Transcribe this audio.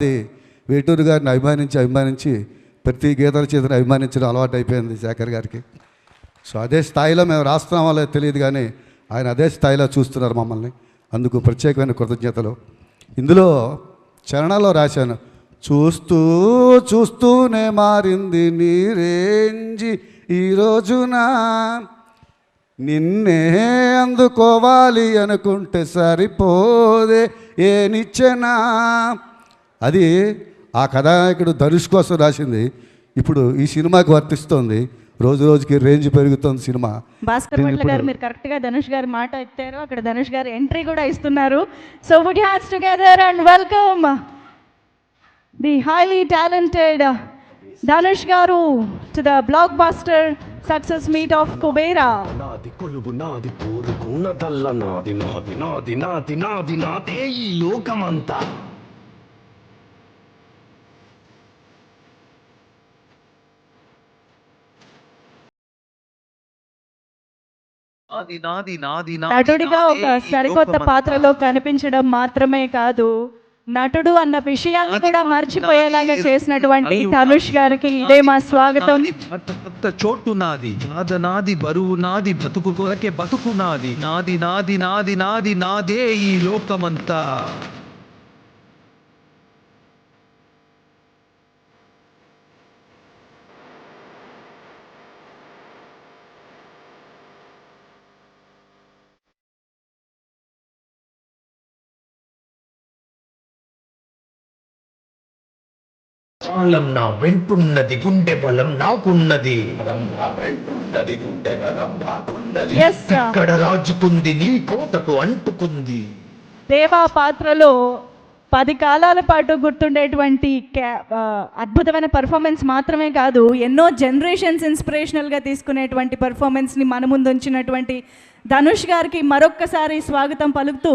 వేటూరు గారిని అభిమానించి ప్రతి గీత రచయితని అభిమానించడం అలవాటు అయిపోయింది శేఖర్ గారికి. సో అదే స్థాయిలో మేము రాస్తున్నామో లేదో తెలియదు, కానీ ఆయన అదే స్థాయిలో చూస్తున్నారు మమ్మల్ని. అందుకు ప్రత్యేకమైన కృతజ్ఞతలు. ఇందులో చరణాల్లో రాశాను, చూస్తూ చూస్తూనే మారింది నీ రేంజి ఈ రోజున, నిన్నే అందుకోవాలి అనుకుంటే సరిపోదే ఏ నిచ్చెనా. అది ఆ కథానాయకుడు ధనుష్ కోసం రాసింది. ఇప్పుడు ఈ సినిమాకి వర్తిస్తుంది. రోజు రోజుకి రేంజ్ పెరుగుతుంది సినిమా. భాస్కర్ భట్ల గారు మీరు కరెక్ట్గా ధనుష్ గారి మాట ఎత్తారు. అక్కడ ధనుష్ గారు ఎంట్రీ కూడా ఇస్తున్నారు. So put your hands together and welcome the highly talented Dhanush గారు to the blockbuster success meet of Kubera. నాది కొలువు నాది కోరుకున్నదల్ల నాది నాది నాది నాది నాది నాదే ఈ లోకమంతా. నటుడిగా ఒక సరికొత్త పాత్రలో కనిపించడం మాత్రమే కాదు, నటుడు అన్న విషయాన్ని కూడా మర్చిపోయేలాగా చేసినటువంటి ధనుష్ గారికి ఇదే మా స్వాగతం. చోటు నాది, నాది బరువు నాది, బతుకు కొరకే బతుకు నాది, నాది నాది నాది నాది నాదే ఈ లోకమంతా. కాలం నా వెంటున్నది, గుండె బలం నాకున్నది. Yes, sir. ఇక్కడ రాజుకుంది నీ కోటకు అంటుకుంది. దేవా పాత్రలో 10 కాలాల పాటు గుర్తుండేటువంటి అద్భుతమైన పర్ఫార్మెన్స్ మాత్రమే కాదు, ఎన్నో జనరేషన్స్ ఇన్స్పిరేషనల్గా తీసుకునేటువంటి పర్ఫార్మెన్స్ని మన ముందు ఉంచినటువంటి ధనుష్ గారికి మరొక్కసారి స్వాగతం పలుకుతూ